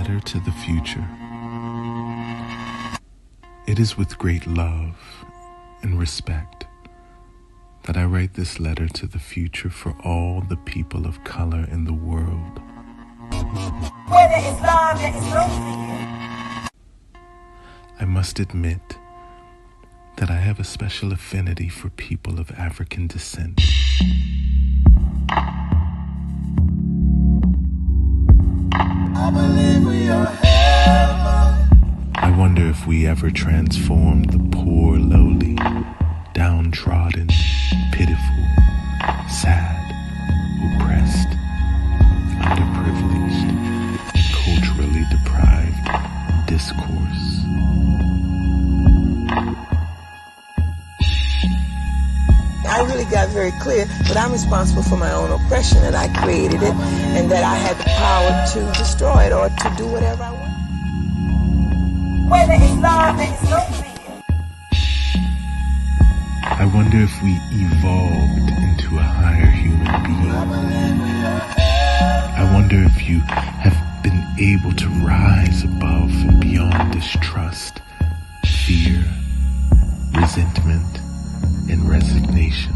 letter to the future. It is with great love and respect that I write this letter to the future for all the people of color in the world. Where there is love, there is no fear. I must admit that I have a special affinity for people of African descent. I believe we are heaven. I wonder if we ever transform the poor, lowly, downtrodden, pitiful, sad, oppressed, underprivileged, culturally deprived discourse. I really got very clear that I'm responsible for my own oppression, that I created it, and that I had the power to destroy it or to do whatever I want. Where there is love, there is no fear. I wonder if we evolved into a higher human being. I wonder if you have been able to rise above and beyond distrust, fear, resentment, and resignation.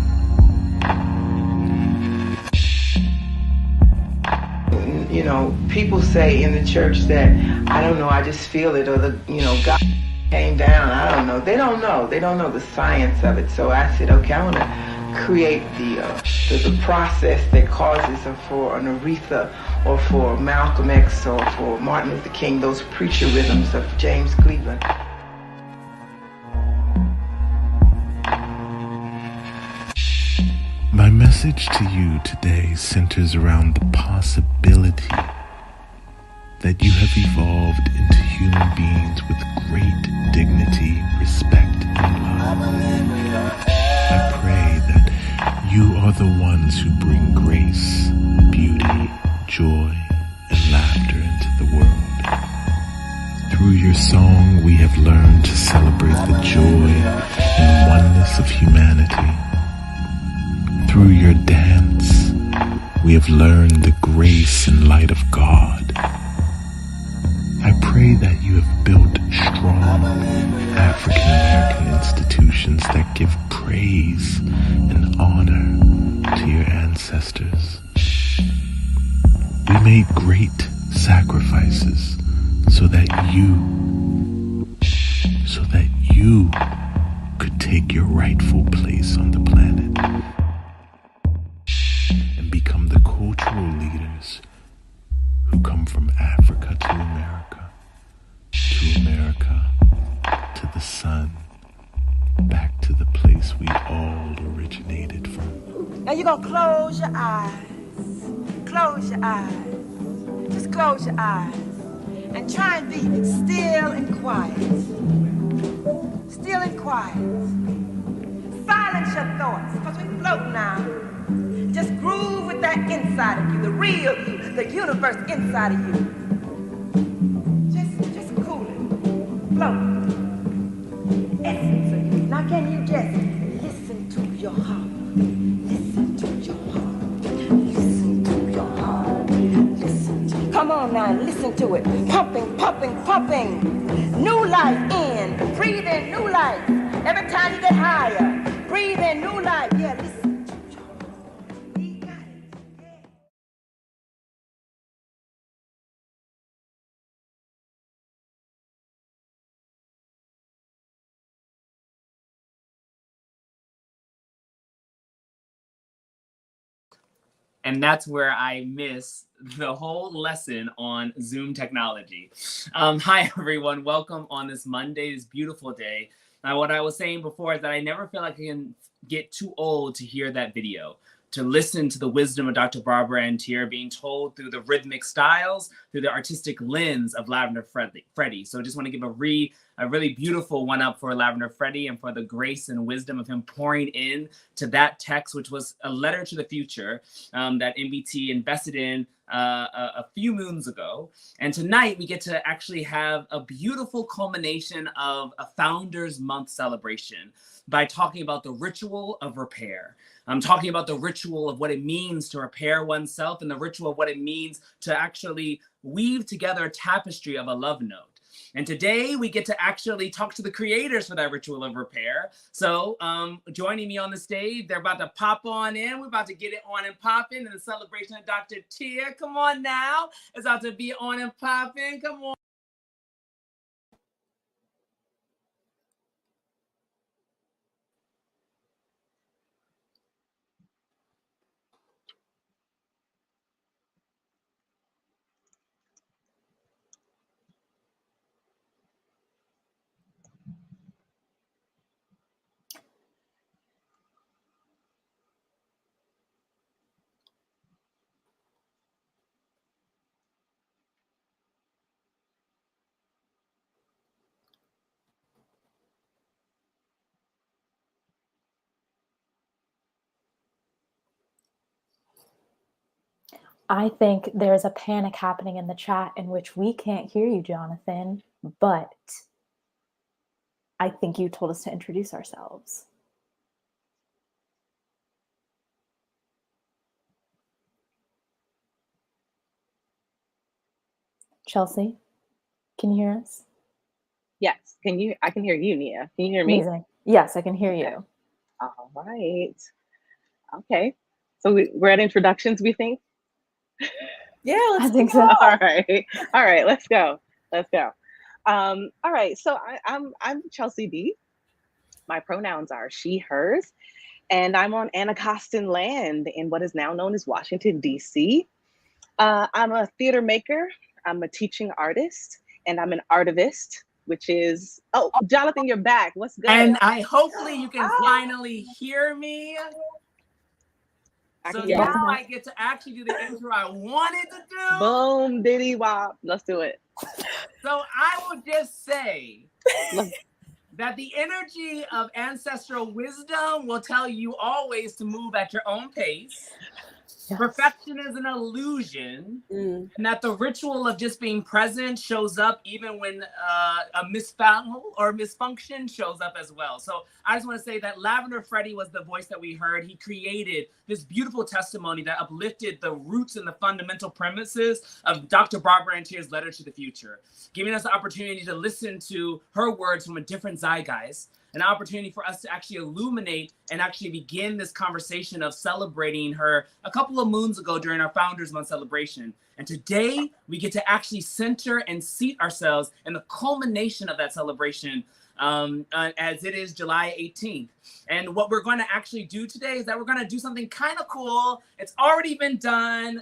You know, people say in the church that, I don't know, I just feel it, or God came down, I don't know. They don't know. They don't know the science of it. So I said, okay, I want to create the process that causes for an Aretha or for Malcolm X or for Martin Luther King, those preacher rhythms of James Cleveland. My message to you today centers around the possibility that you have evolved into human beings with great dignity, respect, and love. I pray that you are the ones who bring grace, beauty, joy, and laughter into the world. Through your song, we have learned to celebrate the joy and oneness of humanity. Through your dance, we have learned the grace and light of God. I pray that you have built strong African American institutions that give praise and honor to your ancestors. We made great sacrifices so that you could take your rightful place on the planet and become the cultural leaders who come from Africa to America to the sun, back to the place we all originated from. Now you're going to close your eyes. Close your eyes. Just close your eyes. And try and be still and quiet. Still and quiet. Silence your thoughts, because we float now. Just groove with that inside of you, the real you, the universe inside of you. Just cool it. Float. Essence of you. Now can you just listen to your heart? Listen to your heart. Listen to your heart. Listen to. Come on now, listen to it. Pumping, pumping, pumping. New life in. Breathe in new life. Every time you get higher, breathe in new life. Yeah, listen to your heart. You got it. Yeah. And that's where I miss the whole lesson on Zoom technology. Hi, everyone. Welcome on this Monday, this beautiful day. Now, what I was saying before is that I never feel like I can get too old to hear that video, to listen to the wisdom of Dr. Barbara and Tier being told through the rhythmic styles, through the artistic lens of Lavender Freddy. So I just want to give a a really beautiful one up for Lavender Freddie and for the grace and wisdom of him pouring in to that text, which was a letter to the future that NBT invested in a few moons ago. And tonight we get to actually have a beautiful culmination of a Founders Month celebration by talking about the ritual of repair. I'm talking about the ritual of what it means to repair oneself and the ritual of what it means to actually weave together a tapestry of a love note. And today we get to actually talk to the creators for that ritual of repair. So joining me on the stage, they're about to pop on in. We're about to get it on and popping in the celebration of Dr. Tia. Come on now. It's about to be on and popping. Come on. I think there's a panic happening in the chat in which we can't hear you, Jonathan, but I think you told us to introduce ourselves. Chelsea, can you hear us? Yes. I can hear you, Nia. Can you hear me? Amazing. Yes, I can hear you. All right. Okay. So we're at introductions, we think? Yeah, let's I think go. so. All right. Let's go. All right. So I'm ChelseaDee. My pronouns are she, hers, and I'm on Anacostan land in what is now known as Washington, D.C. I'm a theater maker. I'm a teaching artist, and I'm an artivist, which is, oh, Jonathan, you're back. What's good? And hopefully you can finally hear me. So now I get to actually do the intro I wanted to do. Boom, diddy wop. Let's do it. So I will just say that the energy of ancestral wisdom will tell you always to move at your own pace. Yes. Perfection is an illusion, and that the ritual of just being present shows up even when a misfound or misfunction shows up as well. So I just want to say that Lavender Freddie was the voice that we heard. He created this beautiful testimony that uplifted the roots and the fundamental premises of Dr. Barbara Antier's letter to the future, giving us the opportunity to listen to her words from a different zeitgeist, an opportunity for us to actually illuminate and actually begin this conversation of celebrating her a couple of moons ago during our Founders Month celebration. And today we get to actually center and seat ourselves in the culmination of that celebration as it is July 18th. And what we're going to actually do today is that we're going to do something kind of cool. It's already been done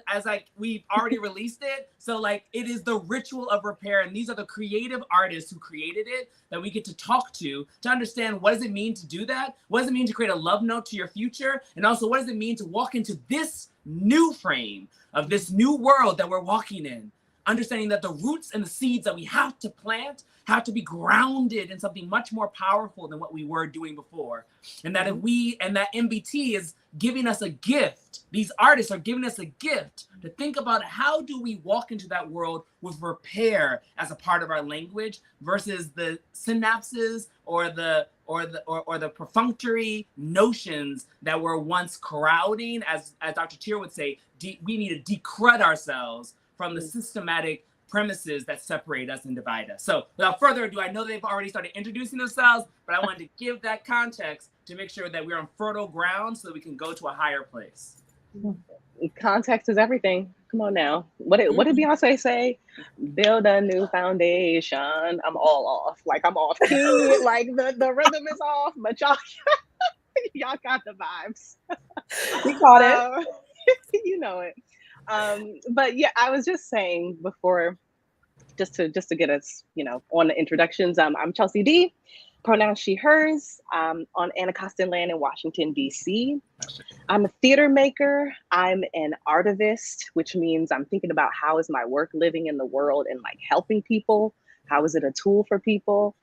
we've already released it. So it is the ritual of repair. And these are the creative artists who created it that we get to talk to understand what does it mean to do that? What does it mean to create a love note to your future? And also what does it mean to walk into this new frame of this new world that we're walking in? Understanding that the roots and the seeds that we have to plant have to be grounded in something much more powerful than what we were doing before. And that that NBT is giving us a gift. These artists are giving us a gift to think about how do we walk into that world with repair as a part of our language versus the synapses or the perfunctory notions that were once crowding, as Dr. Tia would say, we need to decrud ourselves from the systematic premises that separate us and divide us. So without further ado, I know they've already started introducing themselves, but I wanted to give that context to make sure that we're on fertile ground so that we can go to a higher place. Context is everything. Come on now. What did Beyonce say? Build a new foundation. I'm all off. I'm off key. The rhythm is off, but y'all got the vibes. You caught it. You know it. But yeah, I was just saying before, just to get us, on the introductions. I'm ChelseaDee, pronouns she, hers. On Anacostan land in Washington, D.C. I'm a theater maker. I'm an artivist, which means I'm thinking about how is my work living in the world and helping people. How is it a tool for people?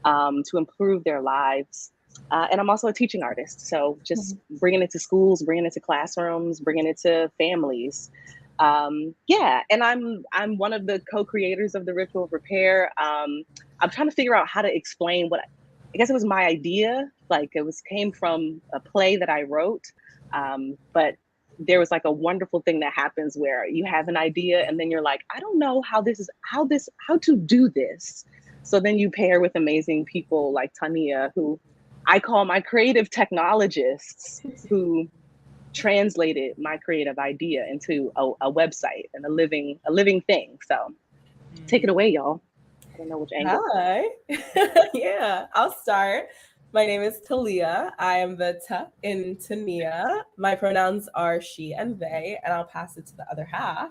to improve their lives. And I'm also a teaching artist. So just bringing it to schools, bringing it to classrooms, bringing it to families. Yeah, and I'm one of the co-creators of the Ritual of Repair. I'm trying to figure out how to explain what I guess it was my idea. Like came from a play that I wrote, but there was like a wonderful thing that happens where you have an idea and then you're like, I don't know how to do this. So then you pair with amazing people like Talia, who I call my creative technologists, who translated my creative idea into a website and a living thing. So take it away, y'all. I don't know which angle. Hi. Yeah, I'll start. My name is Talia. I am the Ta in Ta-Nia. My pronouns are she and they, and I'll pass it to the other half.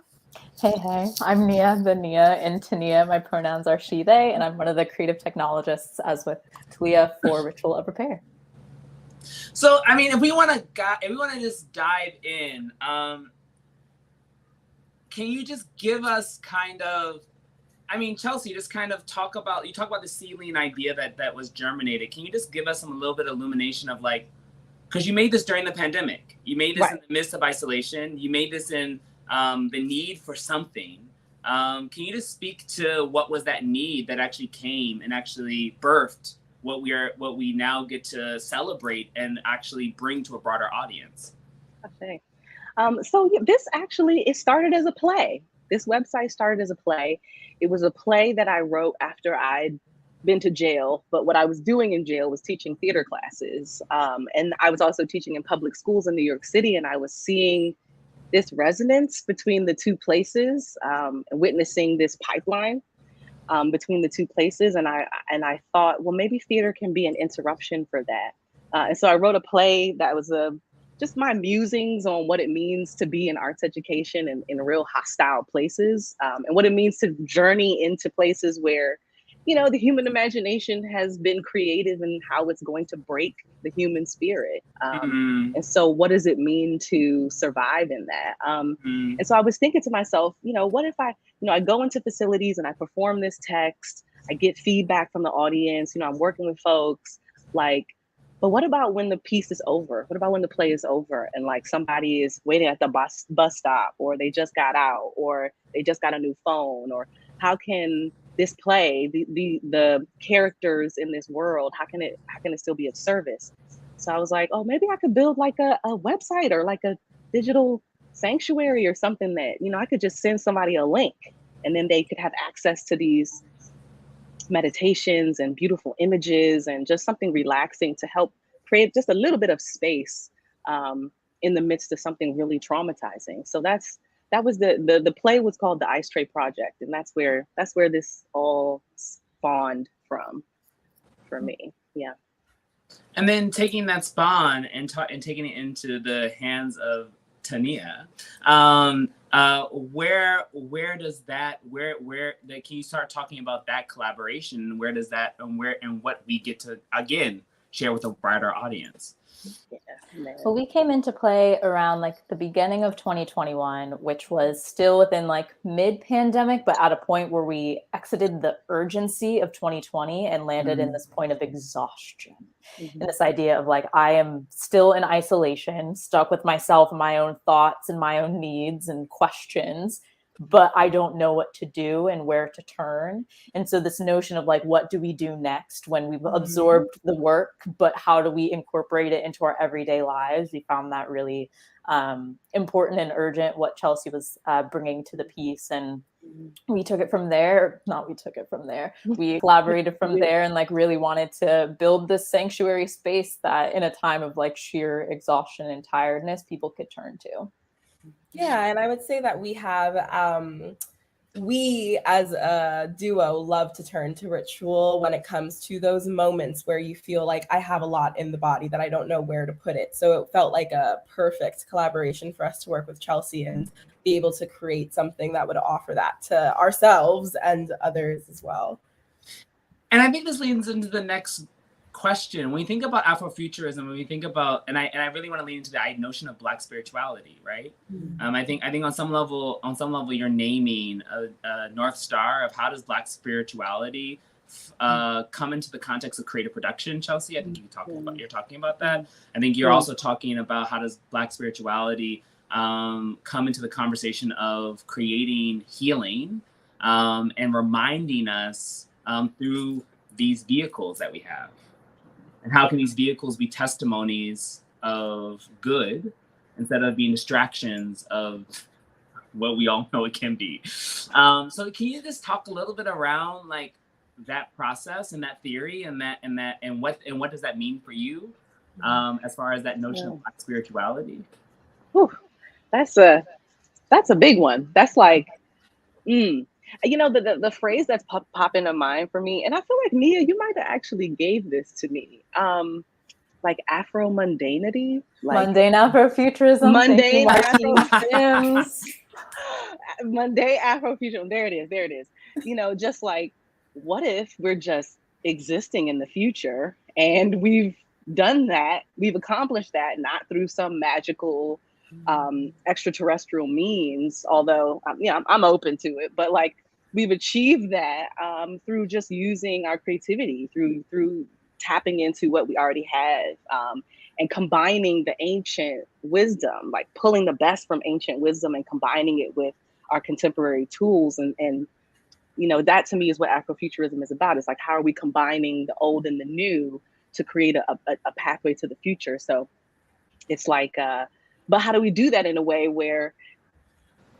Hey, I'm Nia, the Nia in Ta-Nia. My pronouns are she, they, and I'm one of the creative technologists, as with Talia, for Ritual of Repair. So, I mean, if we want to just dive in, can you just give us kind of, I mean, Chelsea, just kind of talk about the seedling idea that was germinated. Can you just give us a little bit of illumination of like, because you made this during the pandemic, you made this in the midst of isolation, you made this in the need for something. Can you just speak to what was that need that actually came and actually birthed what we now get to celebrate and actually bring to a broader audience? Okay. So this actually, it started as a play. This website started as a play. It was a play that I wrote after I'd been to jail, but what I was doing in jail was teaching theater classes. And I was also teaching in public schools in New York City, and I was seeing this resonance between the two places, and witnessing this pipeline between the two places. And I thought, well, maybe theater can be an interruption for that. And so I wrote a play that was just my musings on what it means to be in arts education in real hostile places, and what it means to journey into places where, you know, the human imagination has been creative and how it's going to break the human spirit. And so what does it mean to survive in that? And so I was thinking to myself, you know, what if I go into facilities and I perform this text, I get feedback from the audience, you know, I'm working with folks, like, but what about when the piece is over? What about when the play is over and like somebody is waiting at the bus stop, or they just got out, or they just got a new phone? Or how can this play, the characters in this world, how can it still be of service? So I was like, oh, maybe I could build like a website or like a digital sanctuary or something that, you know, I could just send somebody a link and then they could have access to these meditations and beautiful images and just something relaxing to help create just a little bit of space in the midst of something really traumatizing. So that was the play was called The Ice Tray Project, and that's where this all spawned from for me. Yeah. And then taking that spawn and taking it into the hands of Ta-Nia, where can you start talking about that collaboration? Where does that and what we get to again share with a broader audience? Well, we came into play around like the beginning of 2021, which was still within like mid-pandemic, but at a point where we exited the urgency of 2020 and landed in this point of exhaustion. And this idea of like, I am still in isolation, stuck with myself and my own thoughts and my own needs and questions, but I don't know what to do and where to turn. And so this notion of like, what do we do next when we've absorbed the work, but how do we incorporate it into our everyday lives? We found that really important and urgent, what Chelsea was bringing to the piece. And we took it from there. We collaborated from there and like really wanted to build this sanctuary space that in a time of like sheer exhaustion and tiredness, people could turn to. Yeah, and I would say that we have, we as a duo love to turn to ritual when it comes to those moments where you feel like I have a lot in the body that I don't know where to put it. So it felt like a perfect collaboration for us to work with Chelsea and be able to create something that would offer that to ourselves and others as well. And I think this leads into the next question. When we think about Afrofuturism, when we think about, and I really want to lean into the notion of Black spirituality, right? I think on some level, you're naming a North Star of how does Black spirituality come into the context of creative production, Chelsea. I think you're talking about that. I think you're also talking about how does Black spirituality come into the conversation of creating healing and reminding us through these vehicles that we have. And how can these vehicles be testimonies of good instead of being distractions of what we all know it can be? So can you just talk a little bit around like that process and that theory and what does that mean for you as far as that notion of Black spirituality? Whew, that's a big one. That's like, you know, the phrase that's popping to mind for me, and I feel like Nia, you might have actually gave this to me. Like Afro mundanity, like mundane Afrofuturism. mundane Sims. mundane Afrofuturism. There it is. You know, just like, what if we're just existing in the future and we've done that, we've accomplished that, not through some magical extraterrestrial means, although I'm open to it, but like we've achieved that through just using our creativity, through tapping into what we already have, and combining the ancient wisdom, like pulling the best from ancient wisdom and combining it with our contemporary tools. And you know, that to me is what Afrofuturism is about. It's like, how are we combining the old and the new to create a pathway to the future? So it's like, but how do we do that in a way where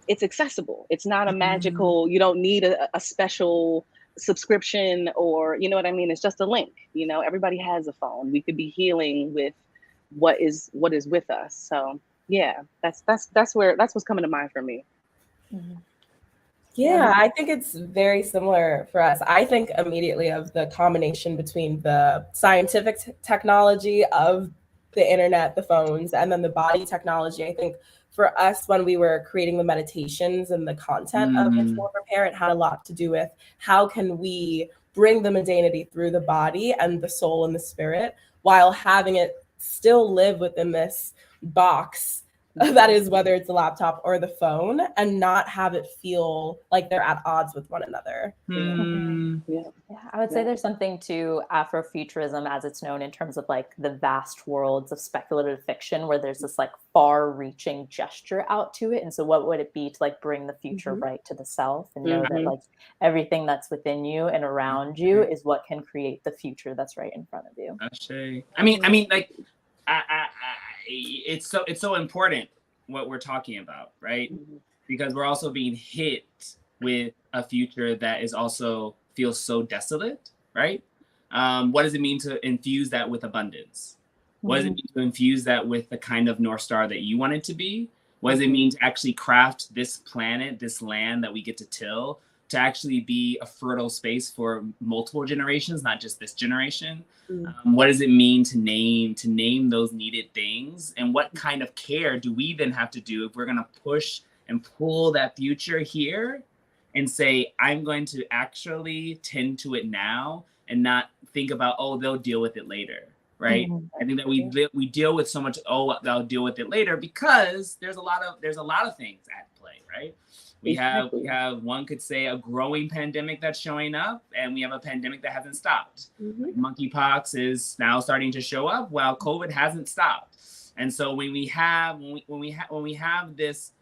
it's accessible? It's not a magical, you don't need a special subscription, or, you know what I mean? It's just a link. You know, everybody has a phone. We could be healing with what is with us. So yeah, that's what's coming to mind for me. Yeah, I think it's very similar for us. I think immediately of the combination between the scientific technology of the internet, the phones, and then the body technology. I think for us, when we were creating the meditations and the content of Ritual Repair, it had a lot to do with how can we bring the mundanity through the body and the soul and the spirit while having it still live within this box that is, whether it's a laptop or the phone, and not have it feel like they're at odds with one another. Yeah, I would say there's something to Afrofuturism as it's known in terms of like the vast worlds of speculative fiction where there's this like far-reaching gesture out to it. And so what would it be to like bring the future right to the self and know that like everything that's within you and around you is what can create the future that's right in front of you. I mean, like, it's so important what we're talking about, right? Because we're also being hit with a future that is also feels so desolate, right? What does it mean to infuse that with abundance? What does it mean to infuse that with the kind of North Star that you want it to be? What does it mean to actually craft this planet, this land that we get to till, to actually be a fertile space for multiple generations, not just this generation? What does it mean to name those needed things? And what kind of care do we then have to do if we're gonna push and pull that future here and say, I'm going to actually tend to it now and not think about, oh, they'll deal with it later, right? I think that we deal with so much, oh, they'll deal with it later, because there's a lot of things at play, right? We have one could say a growing pandemic that's showing up, and we have a pandemic that hasn't stopped. Like monkeypox is now starting to show up while COVID hasn't stopped. And so when we have this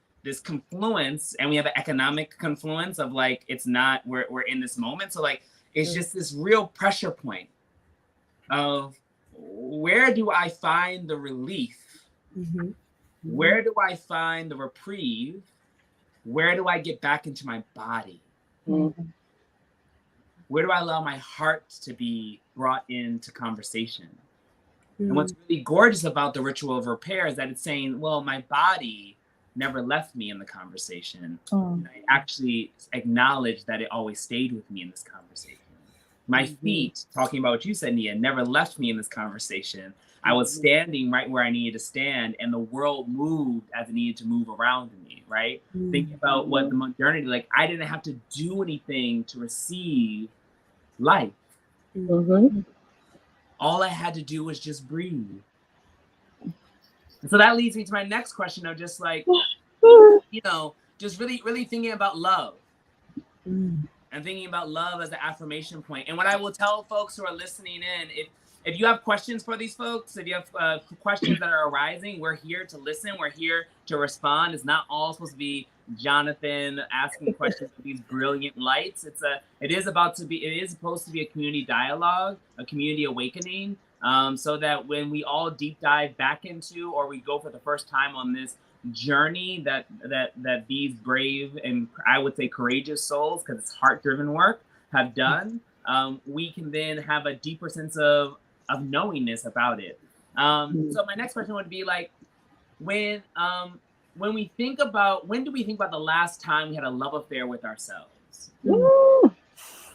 confluence, and we have an economic confluence of like, it's not, we're in this moment. So like, it's just this real pressure point of where do I find the relief? Where do I find the reprieve? Where do I get back into my body? Where do I allow my heart to be brought into conversation? And what's really gorgeous about the ritual of repair is that it's saying, well, my body never left me in the conversation. And I actually acknowledge that it always stayed with me in this conversation. My feet, talking about what you said, Nia, never left me in this conversation. I was standing right where I needed to stand, and the world moved as it needed to move around me, right? Thinking about what the modernity, like, I didn't have to do anything to receive life. All I had to do was just breathe. And so that leads me to my next question of just like, you know, just really, really thinking about love. and thinking about love as the affirmation point. And what I will tell folks who are listening in, if you have questions for these folks, if you have questions that are arising, we're here to listen. We're here to respond. It's not all supposed to be Jonathan asking questions with these brilliant lights. It is supposed to be a community dialogue, a community awakening, so that when we all deep dive back into, or we go for the first time on this journey that these brave and I would say courageous souls, because it's heart-driven work, have done, we can then have a deeper sense of knowingness about it. So my next question would be like, when do we think about the last time we had a love affair with ourselves? Woo!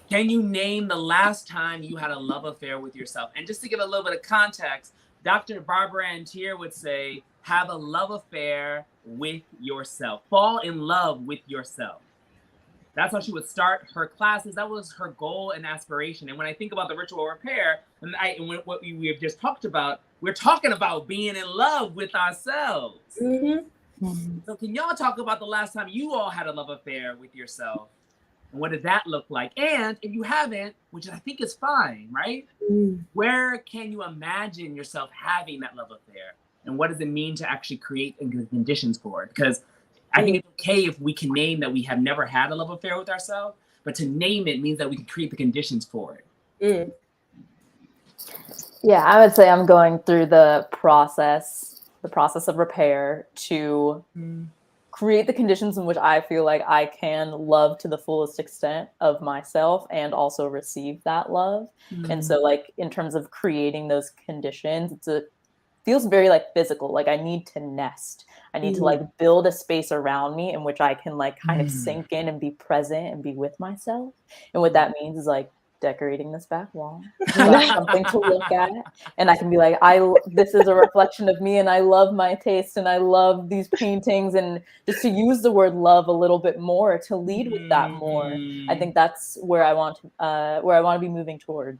Can you name the last time you had a love affair with yourself? And just to give a little bit of context, Dr. Barbara Antier would say, have a love affair with yourself. Fall in love with yourself. That's how she would start her classes. That was her goal and aspiration. And when I think about the ritual repair, and what we have just talked about, we're talking about being in love with ourselves. Mm-hmm. So can y'all talk about the last time you all had a love affair with yourself? And what did that look like? And if you haven't, which I think is fine, right? Where can you imagine yourself having that love affair? And what does it mean to actually create the conditions for it? Because I think it's okay if we can name that we have never had a love affair with ourselves, but to name it means that we can create the conditions for it. Yeah, I would say I'm going through the process of repair to create the conditions in which I feel like I can love to the fullest extent of myself and also receive that love. And so like in terms of creating those conditions, feels very like physical. Like I need to nest. I need to like build a space around me in which I can like kind of sink in and be present and be with myself. And what that means is like decorating this back wall. So I have something to look at, and I can be like, this is a reflection of me, and I love my taste, and I love these paintings, and just to use the word love a little bit more, to lead with that more. I think that's where I want to be moving toward.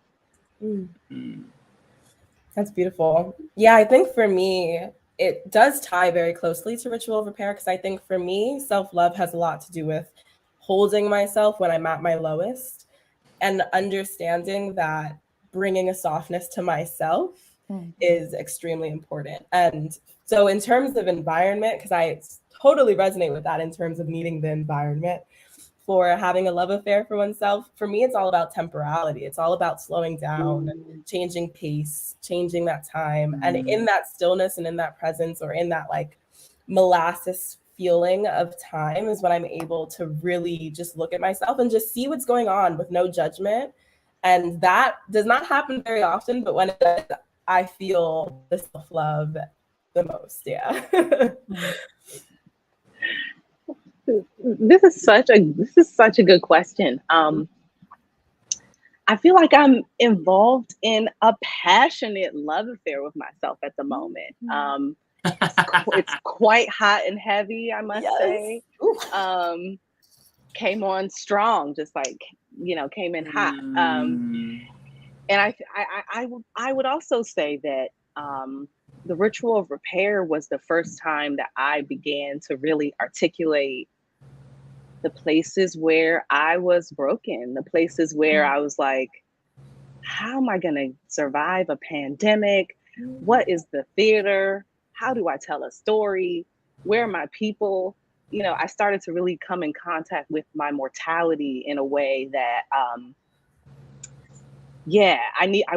That's beautiful. Yeah, I think for me, it does tie very closely to ritual of repair, because I think for me, self-love has a lot to do with holding myself when I'm at my lowest and understanding that bringing a softness to myself is extremely important. And so in terms of environment, because I totally resonate with that in terms of needing the environment for having a love affair for oneself, for me, it's all about temporality. It's all about slowing down, changing pace, changing that time. And in that stillness and in that presence, or in that like molasses feeling of time, is when I'm able to really just look at myself and just see what's going on with no judgment. And that does not happen very often, but when it does, I feel the self-love the most. Yeah. This is such a good question. I feel like I'm involved in a passionate love affair with myself at the moment. It's quite hot and heavy, I must say. Came on strong, just like, came in hot. And I would also say that the ritual of repair was the first time that I began to really articulate the places where I was broken, the places where I was like, how am I going to survive a pandemic? What is the theater? How do I tell a story? Where are my people? I started to really come in contact with my mortality in a way that, I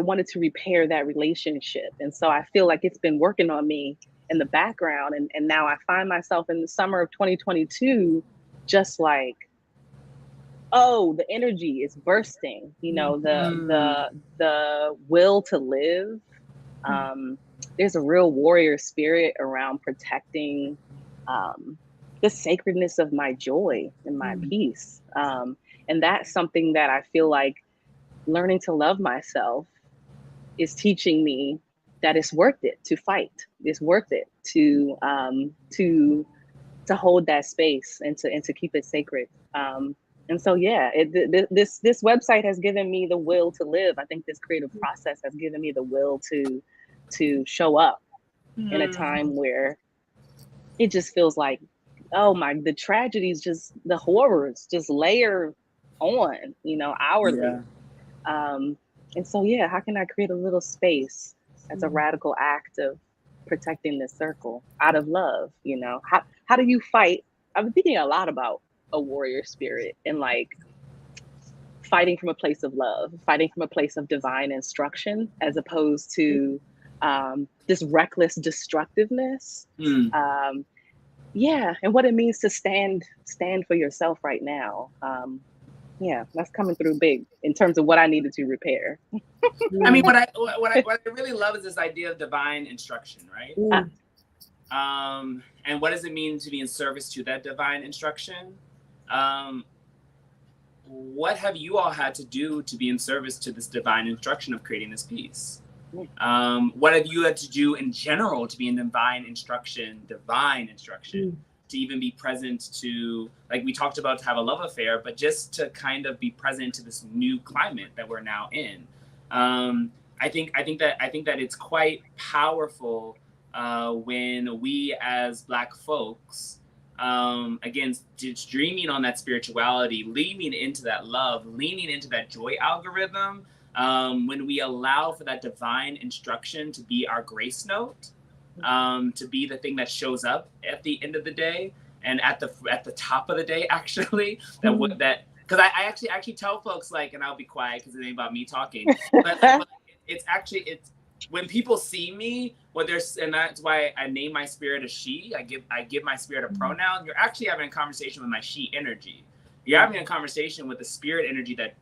wanted to repair that relationship. And so I feel like it's been working on me in the background. And now I find myself in the summer of 2022, just like, oh, the energy is bursting, the will to live. There's a real warrior spirit around protecting the sacredness of my joy and my peace. And that's something that I feel like learning to love myself is teaching me that it's worth it to fight. It's worth it to hold that space and to keep it sacred. And so, this website has given me the will to live. I think this creative process has given me the will to show up in a time where it just feels like, the tragedies, just the horrors, just layer on, hourly. Yeah. And so, yeah, how can I create a little space as a radical act of protecting this circle out of love? How do you fight? I've been thinking a lot about a warrior spirit and like fighting from a place of love, fighting from a place of divine instruction, as opposed to this reckless destructiveness. Yeah, and what it means to stand for yourself right now. Yeah, that's coming through big in terms of what I needed to repair. I mean, what I really love is this idea of divine instruction, right? And what does it mean to be in service to that divine instruction? What have you all had to do to be in service to this divine instruction of creating this piece? What have you had to do in general to be in divine instruction, to even be present to, like we talked about, to have a love affair, but just to kind of be present to this new climate that we're now in. I think that it's quite powerful when we as Black folks, again, just dreaming on that spirituality, leaning into that love, leaning into that joy algorithm, when we allow for that divine instruction to be our grace note, to be the thing that shows up at the end of the day and at the top of the day, actually, because I actually tell folks, like, and I'll be quiet because it ain't about me talking, but it's when people see me, and that's why I name my spirit a she. I give my spirit a pronoun. You're actually having a conversation with my she energy. You're having a conversation with the spirit energy that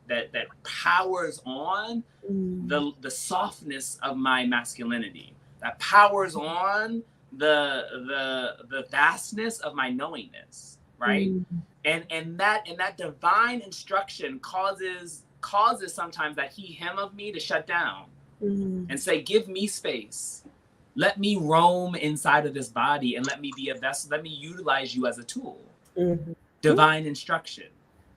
powers on the softness of my masculinity, that powers on the vastness of my knowingness, right? And that divine instruction causes sometimes that he/him of me to shut down and say, give me space. Let me roam inside of this body and let me be a vessel. Let me utilize you as a tool. Divine instruction.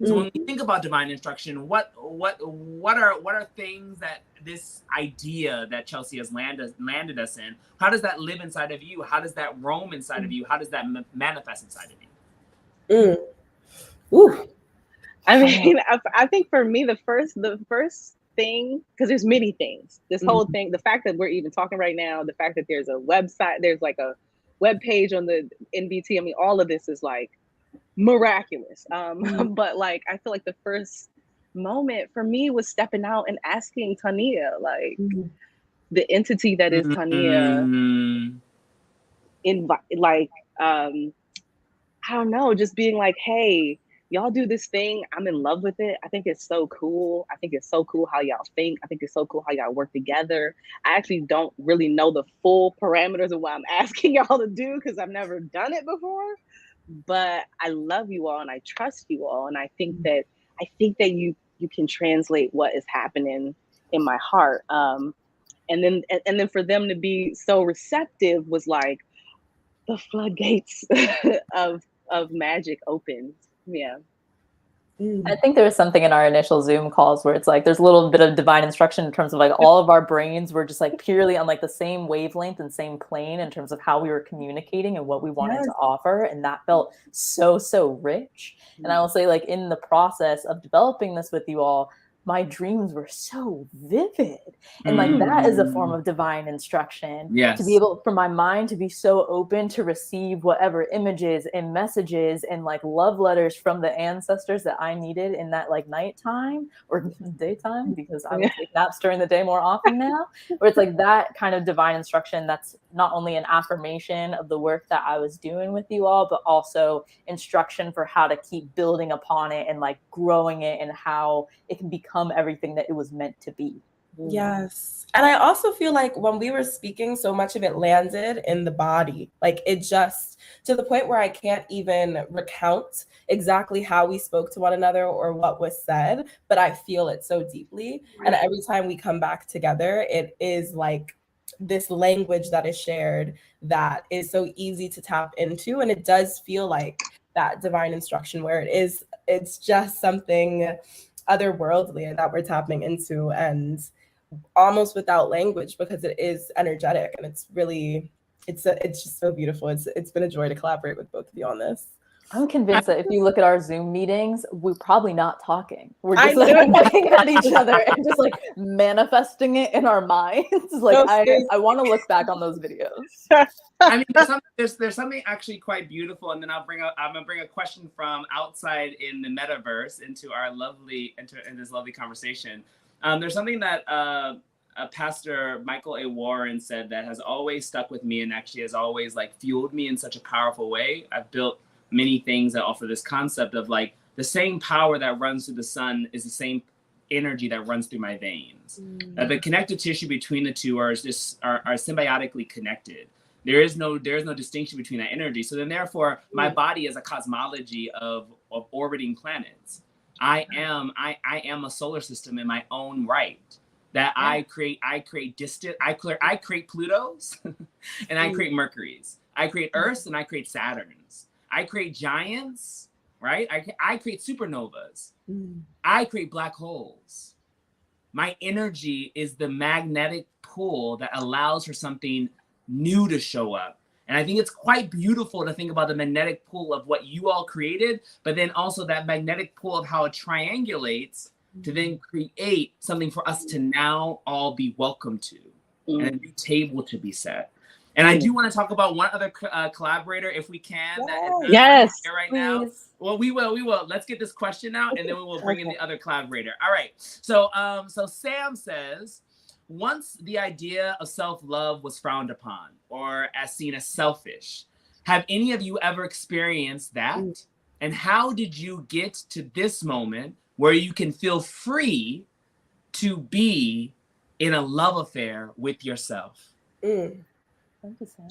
So when we think about divine instruction, what are things that this idea that Chelsea has landed us in? How does that live inside of you? How does that roam inside of you? How does that manifest inside of you? I mean, I think for me, the first thing, because there's many things. This whole thing, the fact that we're even talking right now, the fact that there's a website, there's like a web page on the NBT. I mean, all of this is like miraculous. But like, I feel like the first moment for me was stepping out and asking Ta-Nia, like the entity that is Ta-Nia, I don't know, just being like, hey, y'all do this thing. I'm in love with it. I think it's so cool. I think it's so cool how y'all think. I think it's so cool how y'all work together. I actually don't really know the full parameters of what I'm asking y'all to do because I've never done it before. But I love you all and I trust you all. And I think that you can translate what is happening in my heart. And then for them to be so receptive was like the floodgates of magic opened. Yeah. I think there was something in our initial Zoom calls where it's like there's a little bit of divine instruction in terms of like all of our brains were just like purely on like the same wavelength and same plane in terms of how we were communicating and what we wanted to offer. And that felt so rich. And I will say, like, in the process of developing this with you all, my dreams were so vivid. And like that is a form of divine instruction. Yes. To be able, for my mind to be so open to receive whatever images and messages and like love letters from the ancestors that I needed in that like nighttime or daytime, because I would take naps during the day more often now, where it's like that kind of divine instruction that's not only an affirmation of the work that I was doing with you all, but also instruction for how to keep building upon it and like growing it and how it can become everything that it was meant to be. Yes. And I also feel like when we were speaking, so much of it landed in the body. Like it just, to the point where I can't even recount exactly how we spoke to one another or what was said, but I feel it so deeply. And every time we come back together, it is like this language that is shared that is so easy to tap into. And it does feel like that divine instruction where it's just something otherworldly that we're tapping into, and almost without language because it is energetic, and it's really it's just so beautiful. It's been a joy to collaborate with both of you on this. I'm convinced that if you look at our Zoom meetings, we're probably not talking. We're I just like know. looking at each other and just like manifesting it in our minds. Like No, I want to look back on those videos. I mean, there's something actually quite beautiful, and then I'm gonna bring a question from outside in the metaverse into this lovely conversation. There's something that Pastor Michael A. Warren said that has always stuck with me and actually has always like fueled me in such a powerful way. I've built many things that offer this concept of like the same power that runs through the sun is the same energy that runs through my veins. The connective tissue between the two are symbiotically connected. There is no distinction between that energy. So then therefore my body is a cosmology of orbiting planets. I am a solar system in my own right. That I create Plutos and I create Mercuries. I create Earths and I create Saturns. I create giants, right? I create supernovas. I create black holes. My energy is the magnetic pull that allows for something new to show up. And I think it's quite beautiful to think about the magnetic pull of what you all created, but then also that magnetic pull of how it triangulates to then create something for us to now all be welcome to and a new table to be set. And I do want to talk about one other collaborator, if we can. Yes. Here right now. Well, we will. Let's get this question out, and then we will bring in the other collaborator. All right. So Sam says, once the idea of self-love was frowned upon or as seen as selfish, have any of you ever experienced that? And how did you get to this moment where you can feel free to be in a love affair with yourself? Thank you, Sam.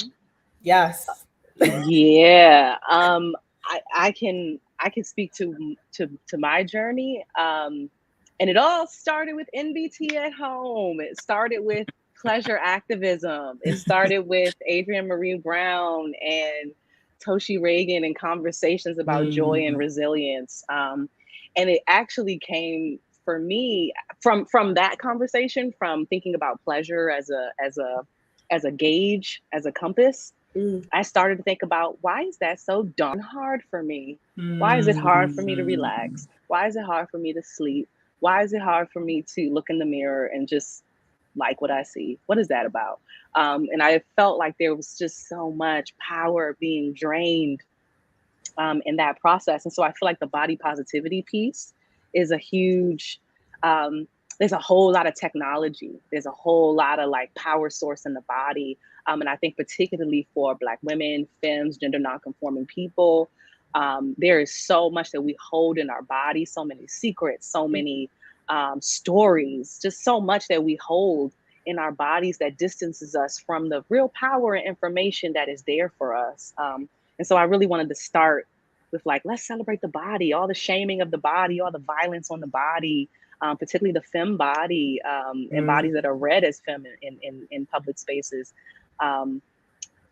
Yes. Yeah. I can speak to my journey. And it all started with NBT at Home. It started with pleasure activism. It started with Adrienne Marine Brown and Toshi Reagan and conversations about joy and resilience. And it actually came for me from that conversation, from thinking about pleasure as a gauge, as a compass. I started to think about, why is that so darn hard for me? Why is it hard for me to relax? Why is it hard for me to sleep? Why is it hard for me to look in the mirror and just like what I see? What is that about? And I felt like there was just so much power being drained in that process. And so I feel like the body positivity piece is a huge, there's a whole lot of technology. There's a whole lot of like power source in the body. And I think particularly for Black women, femmes, gender nonconforming people, there is so much that we hold in our body, so many secrets, so many stories, just so much that we hold in our bodies that distances us from the real power and information that is there for us. And so I really wanted to start with like, let's celebrate the body, all the shaming of the body, all the violence on the body, particularly the femme body, and bodies that are read as femme in public spaces.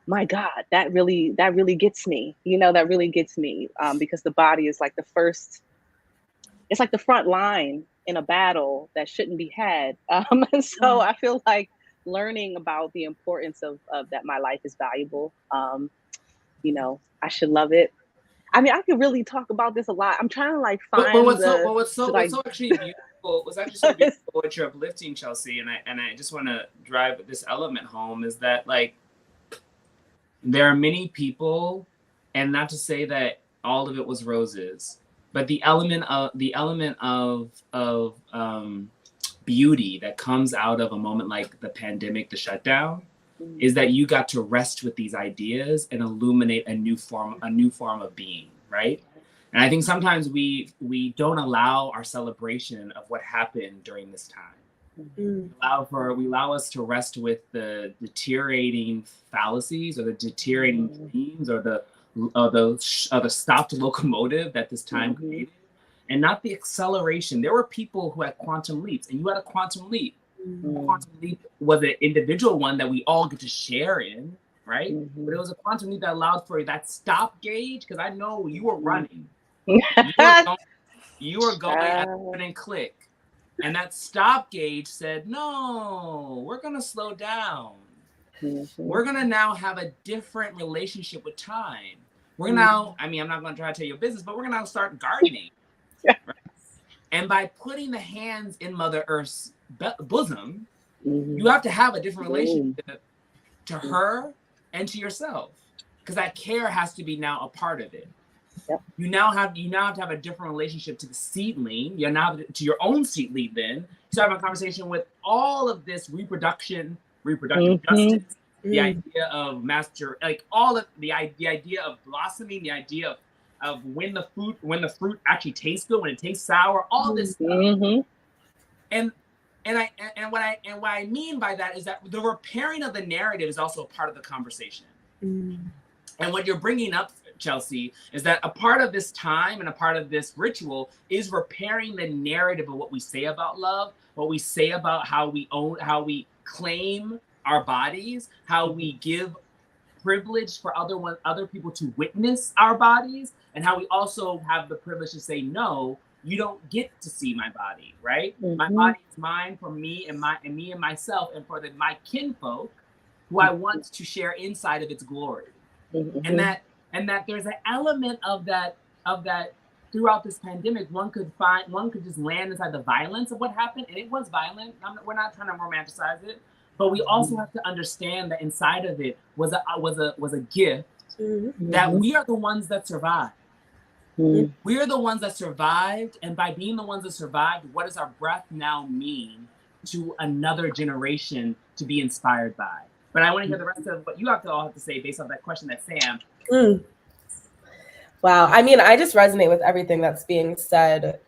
My God, that really gets me, that really gets me, because the body is like it's like the front line in a battle that shouldn't be had. And so I feel like learning about the importance of that my life is valuable. I should love it. I mean, I could really talk about this a lot. I'm trying to like find what's so actually beautiful, what's actually so beautiful what you're uplifting, Chelsea, and I just want to drive this element home, is that like there are many people, and not to say that all of it was roses, but the element of beauty that comes out of a moment like the pandemic, the shutdown, is that you got to rest with these ideas and illuminate a new form of being, right? And I think sometimes we don't allow our celebration of what happened during this time. We allow us to rest with the deteriorating fallacies or the deteriorating themes or the stopped locomotive that this time created, and not the acceleration. There were people who had quantum leaps, and you had a quantum leap. Quantum leap was an individual one that we all get to share in, right? But it was a quantum leap that allowed for that stop gauge, because I know you were running. You were going at and click. And that stop gauge said, no, we're going to slow down. We're going to now have a different relationship with time. we're now, I mean, I'm not going to try to tell you a business, but we're going to start gardening. Right? And by putting the hands in Mother Earth's bosom, you have to have a different relationship to her and to yourself, because that care has to be now a part of it. Yep. You now have to have a different relationship to the seedling. You now have to your own seedling. Then to have a conversation with all of this reproductive justice, the idea of like all of the idea of blossoming, the idea of when the fruit actually tastes good, when it tastes sour, all this stuff. And what I mean by that is that the repairing of the narrative is also a part of the conversation. And what you're bringing up, Chelsea, is that a part of this time and a part of this ritual is repairing the narrative of what we say about love, what we say about how we claim our bodies, how we give privilege for other people to witness our bodies, and how we also have the privilege to say, no, you don't get to see my body, right? My body is mine for me and me and myself, and for my kinfolk who I want to share inside of its glory. And that there's an element of that throughout this pandemic. One could just land inside the violence of what happened, and it was violent. We're not trying to romanticize it, but we also have to understand that inside of it was a gift that we are the ones that survived. We are the ones that survived, and by being the ones that survived, what does our breath now mean to another generation to be inspired by? But I want to hear the rest of what you all have to say based on that question that Sam. Wow. I mean, I just resonate with everything that's being said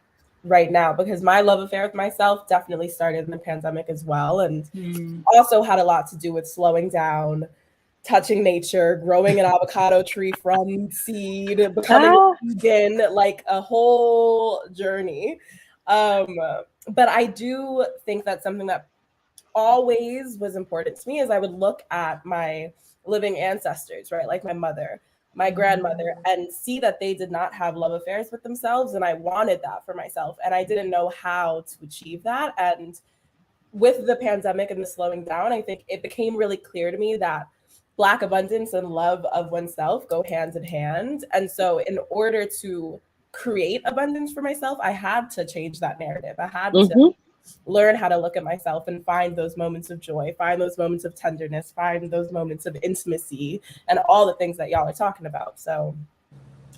right now, because my love affair with myself definitely started in the pandemic as well. And also had a lot to do with slowing down, touching nature, growing an avocado tree from seed, becoming a vegan, like a whole journey. But I do think that something that always was important to me is I would look at my living ancestors, right? Like my mother, my grandmother, and see that they did not have love affairs with themselves. And I wanted that for myself. And I didn't know how to achieve that. And with the pandemic and the slowing down, I think it became really clear to me that Black abundance and love of oneself go hand in hand. And so in order to create abundance for myself, I had to change that narrative. I had to learn how to look at myself and find those moments of joy, find those moments of tenderness, find those moments of intimacy, and all the things that y'all are talking about. So,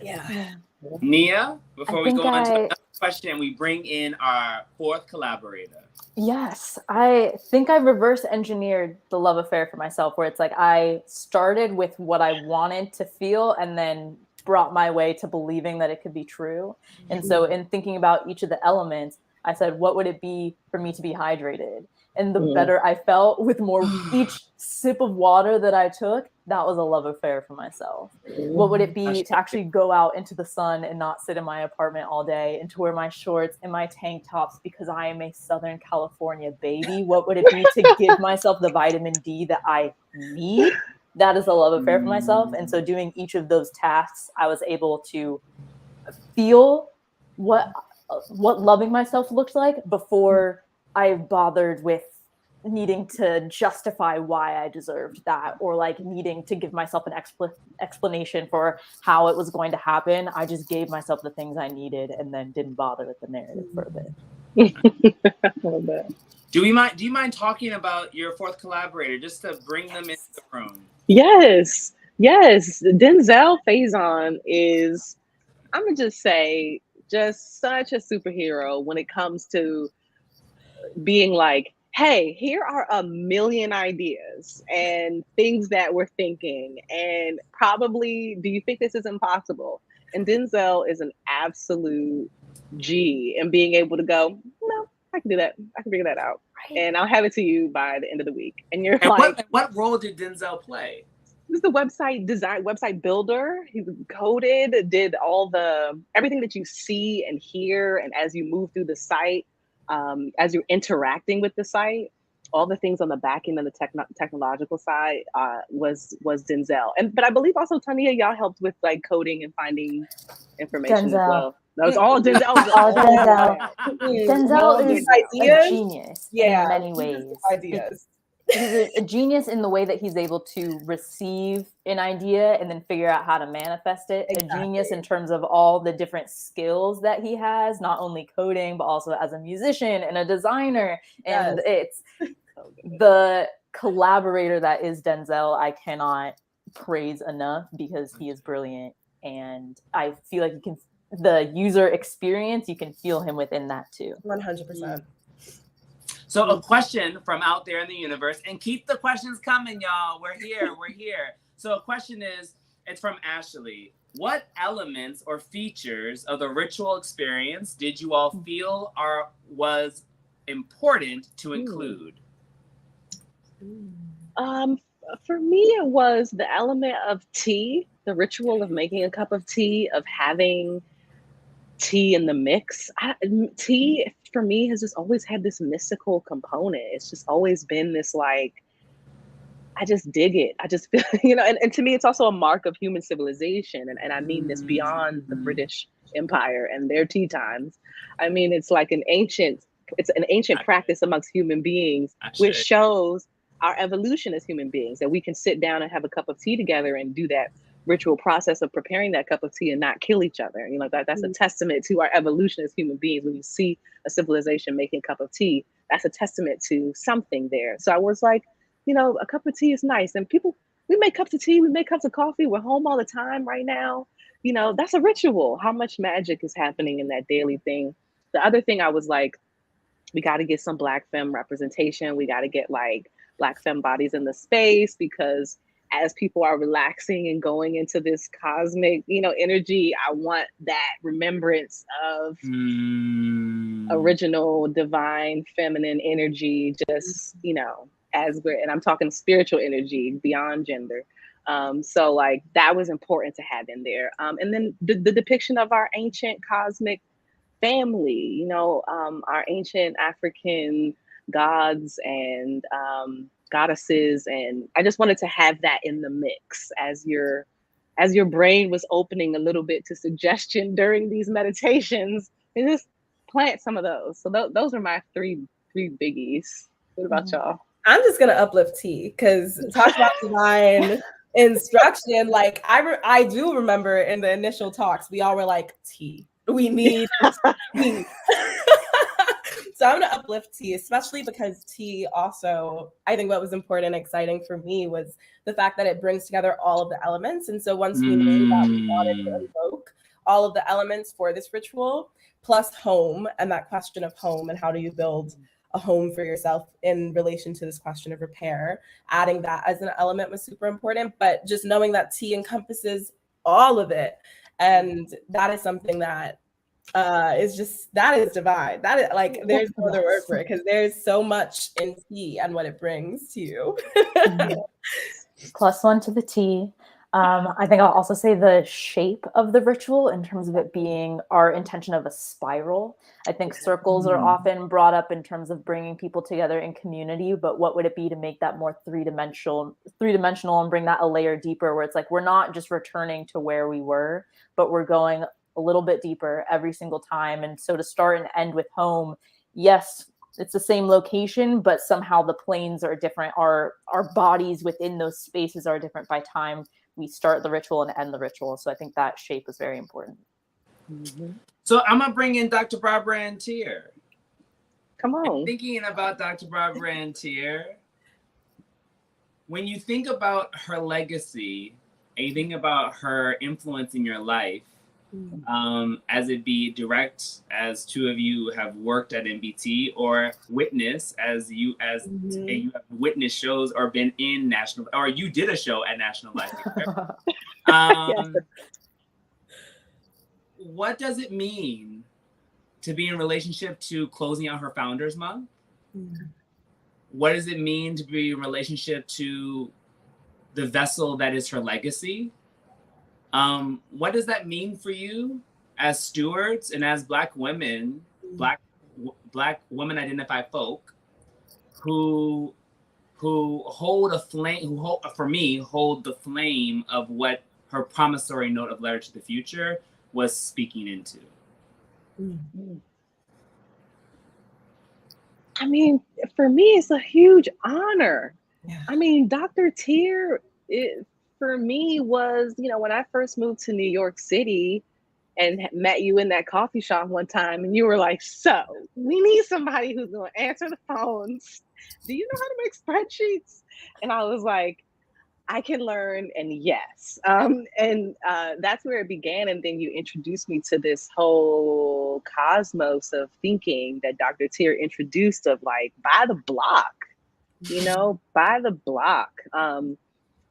yeah. Nia, before we go on to another question, we bring in our fourth collaborator. Yes, I think I reverse engineered the love affair for myself, where it's like I started with what I wanted to feel and then brought my way to believing that it could be true. And so in thinking about each of the elements, I said, what would it be for me to be hydrated? And the better I felt with more each sip of water that I took, that was a love affair for myself. What would it be to actually go out into the sun and not sit in my apartment all day and to wear my shorts and my tank tops because I am a Southern California baby? What would it be to give myself the vitamin D that I need? That is a love affair for myself. And so doing each of those tasks, I was able to feel what loving myself looked like before I bothered with needing to justify why I deserved that, or like needing to give myself an explanation for how it was going to happen. I just gave myself the things I needed and then didn't bother with the narrative for a bit. Do you mind talking about your fourth collaborator just to bring them into the room? Yes. Denzel Faison is, I'm gonna just say, just such a superhero when it comes to being like, hey, here are a million ideas and things that we're thinking, and probably, do you think this is impossible? And Denzel is an absolute G in being able to go, no, I can do that. I can figure that out. Right. And I'll have it to you by the end of the week. And you're like, what role did Denzel play? This is the website design, website builder. He coded, did everything that you see and hear, and as you move through the site, as you're interacting with the site, all the things on the back end and the technological side was Denzel. But I believe also Tania, y'all helped with like coding and finding information as well. That was all Denzel. Denzel is a genius in many ways. Ideas. a genius in the way that he's able to receive an idea and then figure out how to manifest it. Exactly. A genius in terms of all the different skills that he has, not only coding, but also as a musician and a designer. And it's the collaborator that is Denzel. I cannot praise enough because he is brilliant. And I feel like the user experience, you can feel him within that too. 100%. So a question from out there in the universe, and keep the questions coming, y'all. We're here. So a question is, it's from Ashley. What elements or features of the ritual experience did you all feel was important to include? For me, it was the element of tea, the ritual of making a cup of tea, of having tea in the mix. Tea for me has just always had this mystical component. It's just always been this like, I just dig it. I just feel, and to me, it's also a mark of human civilization. And I mean this beyond the British Empire and their tea times. I mean, it's like an ancient practice amongst human beings, which shows our evolution as human beings, that we can sit down and have a cup of tea together and do that ritual process of preparing that cup of tea and not kill each other. That's a testament to our evolution as human beings. When you see a civilization making a cup of tea, that's a testament to something there. So I was like, a cup of tea is nice. And people, we make cups of tea, we make cups of coffee. We're home all the time right now. That's a ritual. How much magic is happening in that daily thing. The other thing I was like, we got to get some Black femme representation. We got to get like Black femme bodies in the space, because as people are relaxing and going into this cosmic, energy, I want that remembrance of original, divine, feminine energy, just, and I'm talking spiritual energy beyond gender. So like that was important to have in there. And then the depiction of our ancient cosmic family, our ancient African gods and goddesses, and I just wanted to have that in the mix as your brain was opening a little bit to suggestion during these meditations, and just plant some of those. So those are my three biggies. What about y'all? I'm just gonna uplift tea, because talk about divine instruction. Like I do remember in the initial talks, we all were like, tea. We need tea. So I'm going to uplift tea, especially because tea also, I think what was important and exciting for me was the fact that it brings together all of the elements. And so once we knew that we wanted to invoke all of the elements for this ritual, plus home and that question of home and how do you build a home for yourself in relation to this question of repair, adding that as an element was super important. But just knowing that tea encompasses all of it. And that is something that is divine. That is like, there's no other word for it, because there's so much in tea and what it brings to you. +1 to the tea. I think I'll also say the shape of the ritual in terms of it being our intention of a spiral. I think circles are often brought up in terms of bringing people together in community, but what would it be to make that more three-dimensional and bring that a layer deeper, where it's like, we're not just returning to where we were, but we're going a little bit deeper every single time. And so to start and end with home, yes, it's the same location, but somehow the planes are different. Our bodies within those spaces are different by time we start the ritual and end the ritual. So I think that shape is very important. So I'm gonna bring in Dr. Barbara Antier. Come on. And thinking about Dr. Barbara Antier, when you think about her legacy and you think about her influence in your life, as it be direct, as two of you have worked at NBT, or witness, as you have witnessed shows or been in national, or you did a show at National Life. What does it mean to be in relationship to closing out her Founders Month? What does it mean to be in relationship to the vessel that is her legacy? What does that mean for you as stewards and as Black women, Black women identified folk who hold a flame, hold the flame of what her promissory note of Letter to the Future was speaking into? I mean, for me, it's a huge honor I mean, Dr. Tier, for me was, when I first moved to New York City and met you in that coffee shop one time, and you were like, so we need somebody who's going to answer the phones. Do you know how to make spreadsheets? And I was like, I can learn, and yes. And that's where it began. And then you introduced me to this whole cosmos of thinking that Dr. Tier introduced, of like, by the block, by the block.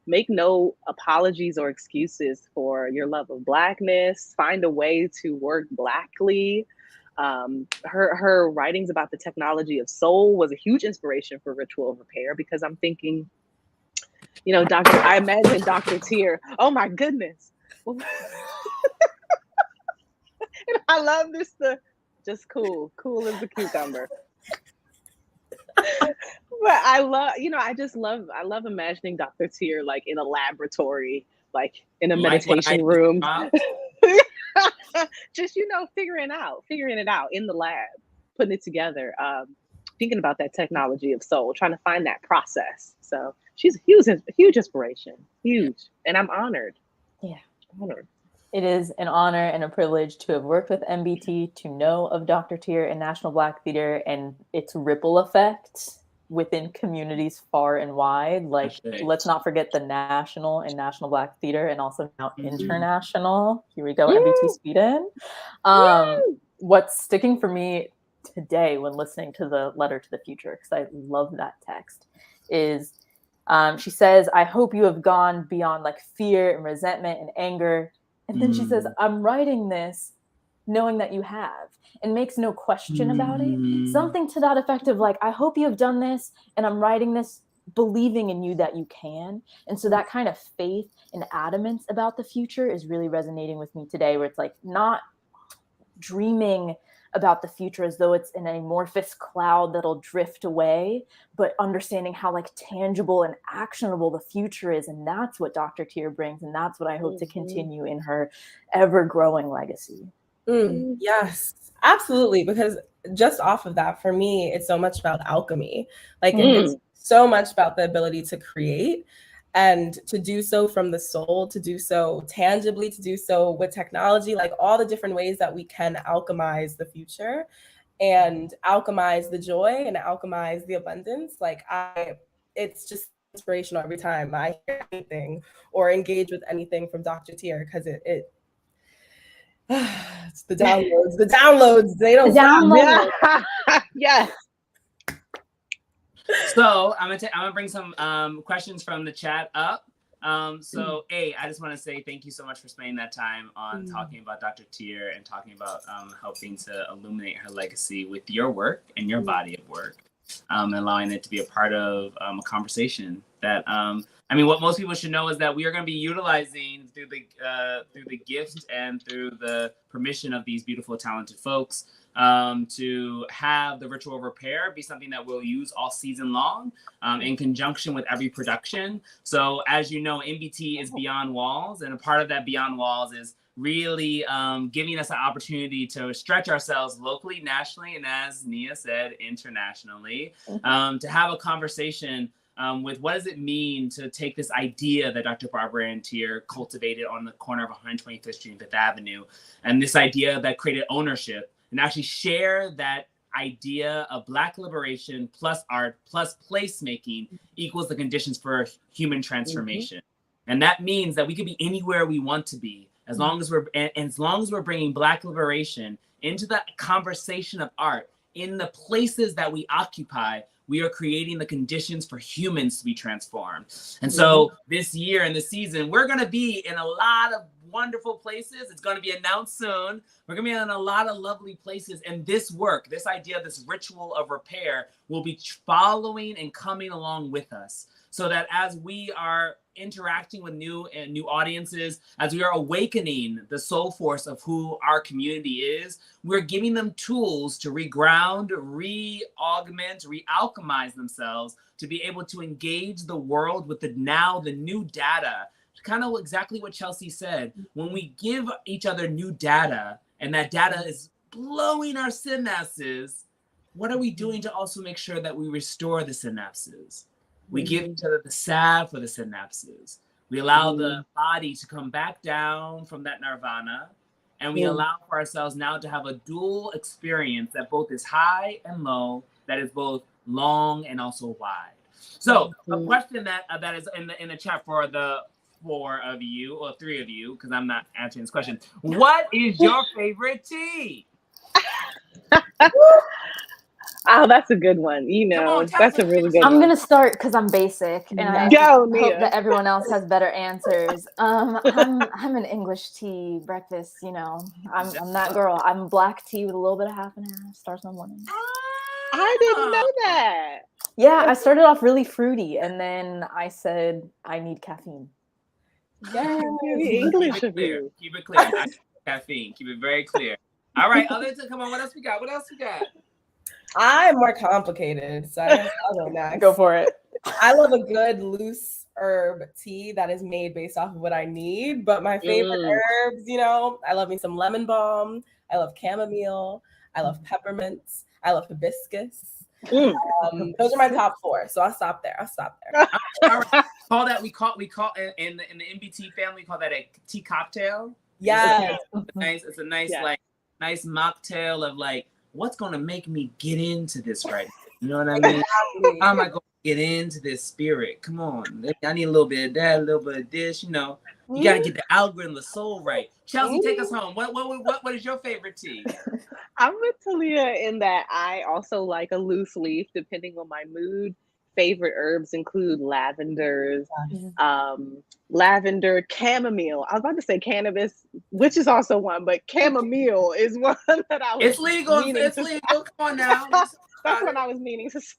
Make no apologies or excuses for your love of Blackness. Find a way to work Blackly. Her writings about the technology of soul was a huge inspiration for ritual repair, because I'm thinking, I imagine Dr. Tier. Oh my goodness. And I love this, just cool as a cucumber. But I love imagining Dr. Tier like in a laboratory, like in a meditation room. Just, figuring it out in the lab, putting it together, thinking about that technology of soul, trying to find that process. So she's a huge inspiration, huge. And I'm honored. Yeah. Honored. It is an honor and a privilege to have worked with NBT, to know of Dr. Tier and National Black Theater and its ripple effect within communities far and wide. Like, let's not forget the national and National Black Theater, and also now international. Here we go, NBT Sweden. What's sticking for me today when listening to the Letter to the Future, because I love that text, is she says, I hope you have gone beyond like fear and resentment and anger. And then she says, I'm writing this knowing that you have, and makes no question about it. Something to that effect of like, I hope you have done this, and I'm writing this believing in you that you can. And so that kind of faith and adamance about the future is really resonating with me today, where it's like not dreaming about the future as though it's an amorphous cloud that'll drift away, but understanding how like tangible and actionable the future is. And that's what Dr. Tier brings. And that's what I hope to continue in her ever growing legacy. Yes, absolutely. Because just off of that, for me, it's so much about alchemy. Like it's so much about the ability to create, and to do so from the soul, to do so tangibly, to do so with technology, like all the different ways that we can alchemize the future and alchemize the joy and alchemize the abundance. Like it's just inspirational every time I hear anything or engage with anything from Dr. Tier, because it's the downloads, they don't stop. Yes. So I'm gonna bring some questions from the chat up. So I just want to say thank you so much for spending that time on talking about Dr. Tier and talking about helping to illuminate her legacy with your work and your body of work, and allowing it to be a part of a conversation that what most people should know is that we are going to be utilizing through the gift and through the permission of these beautiful, talented folks, to have the ritual repair be something that we'll use all season long, in conjunction with every production. So as you know, NBT is Beyond Walls, and a part of that Beyond Walls is really giving us an opportunity to stretch ourselves locally, nationally, and as Nia said, internationally, to have a conversation with what does it mean to take this idea that Dr. Barbara Ann Tier cultivated on the corner of 125th Street and 5th Avenue, and this idea that created ownership, and actually share that idea of Black liberation plus art plus placemaking equals the conditions for human transformation. And that means that we could be anywhere we want to be, as long as we're bringing Black liberation into the conversation of art in the places that we occupy. We are creating the conditions for humans to be transformed. And so this year and this season, we're going to be in a lot of wonderful places. It's going to be announced soon. We're going to be in a lot of lovely places. And this work, this idea, this ritual of repair will be following and coming along with us, so that as we are interacting with new audiences, as we are awakening the soul force of who our community is, we're giving them tools to reground, re-augment, re-alchemize themselves to be able to engage the world with the new data. Kind of exactly what Chelsea said. When we give each other new data, and that data is blowing our synapses, what are we doing to also make sure that we restore the synapses? We give each other the salve for the synapses. We allow the body to come back down from that nirvana. And we allow for ourselves now to have a dual experience that both is high and low, that is both long and also wide. So a question that is in the chat for the 4 of you, or 3 of you, because I'm not answering this question. What is your favorite tea? Oh, that's a good one. You know, that's a really good one. I'm going to start because I'm basic and I Go, hope Nia. that everyone else has better answers. I'm an English tea breakfast, you know. I'm that girl. I'm black tea with a little bit of half and half. Starts my morning. I didn't know that. Yeah, I started off really fruity and then I said I need caffeine. Yeah, very English of you. Keep it clear. I need caffeine. Keep it very clear. All right, others, come on. What else we got? I'm more complicated, so I guess I'll go next. Go for it. I love a good loose herb tea that is made based off of what I need. But my favorite herbs, you know, I love me some lemon balm. I love chamomile. I love peppermints. I love hibiscus. Those are my top 4. So I'll stop there. All right. Call that we call in the NBT family, we call that a tea cocktail. Yes. It's a nice nice mocktail of like, what's gonna make me get into this right now? You know what I mean? How am I gonna get into this spirit? Come on. I need a little bit of that, a little bit of this, you know. You gotta get the algorithm, the soul right. Chelsea, take us home. What is your favorite tea? I'm with Talia in that I also like a loose leaf depending on my mood. Favorite herbs include lavender, chamomile. I was about to say cannabis, which is also one, but chamomile is one that I was. It's legal. It's legal. Come on now. That's what I was meaning to say.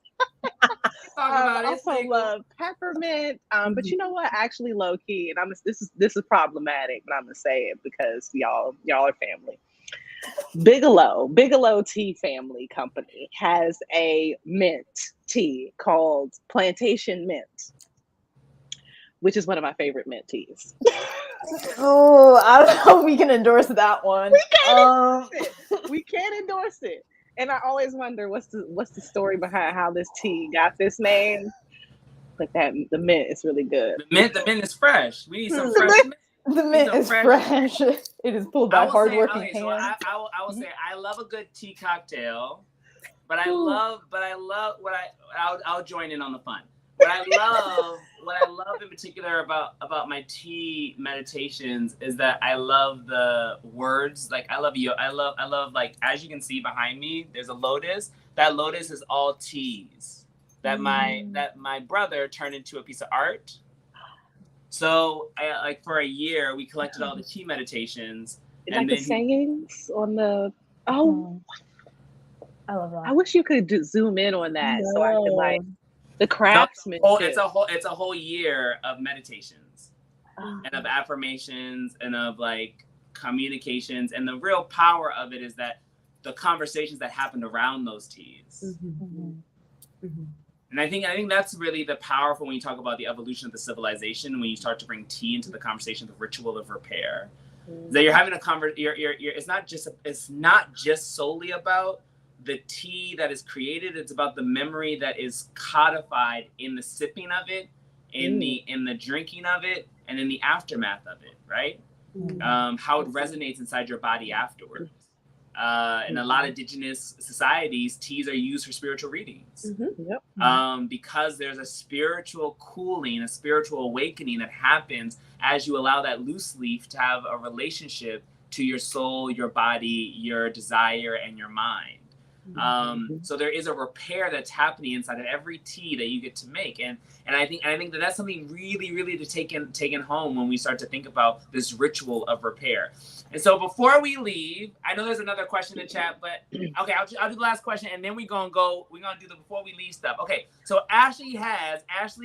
I also love peppermint. But you know what? Actually, low key, and this is problematic, but I'm gonna say it because y'all are family. Bigelow Tea Family Company has a mint tea called Plantation Mint, which is one of my favorite mint teas. Oh, I don't know if we can endorse that one. We can't endorse it. And I always wonder what's the story behind how this tea got this name. But the mint is really good. The mint is fresh. We need some fresh mint. The mint is fresh. It is pulled by hardworking hands. So I will say I love a good tea cocktail, but I love what I'll join in on the fun. What I love in particular about my tea meditations is that I love the words. Like I love like, as you can see behind me, there's a lotus. That lotus is all teas that my brother turned into a piece of art. So, like for a year, we collected all the tea meditations. Like the sayings on the. Oh, I love that. I wish you could zoom in on that so I could like the craftsmanship. It's a whole year of meditations and of affirmations and of like communications, and the real power of it is that the conversations that happened around those teas. And I think that's really the powerful when you talk about the evolution of the civilization, when you start to bring tea into the conversation, the ritual of repair. That you're having a conversation. It's not just solely about the tea that is created. It's about the memory that is codified in the sipping of it, in the drinking of it, and in the aftermath of it. Right? How it resonates inside your body afterwards. In a lot of indigenous societies, teas are used for spiritual readings. Because there's a spiritual cooling, a spiritual awakening that happens as you allow that loose leaf to have a relationship to your soul, your body, your desire, and your mind. So there is a repair that's happening inside of every tea that you get to make, and I think that's something really to take in home when we start to think about this ritual of repair. And so before we leave, I know there's another question in the chat, but okay, I'll do the last question, and then we're gonna do the before we leave stuff. Okay, so Ashley,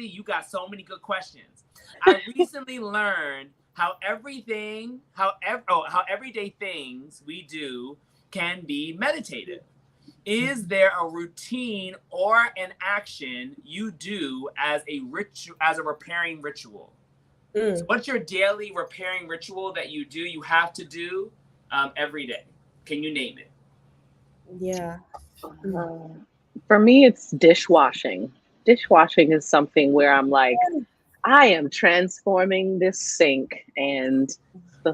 you got so many good questions. I recently learned how everyday things we do can be meditative. Is there a routine or an action you do as a repairing ritual? So what's your daily repairing ritual that you have to do every day? Can you name it? Yeah. For me, it's dishwashing. Dishwashing is something where I'm like, I am transforming this sink, and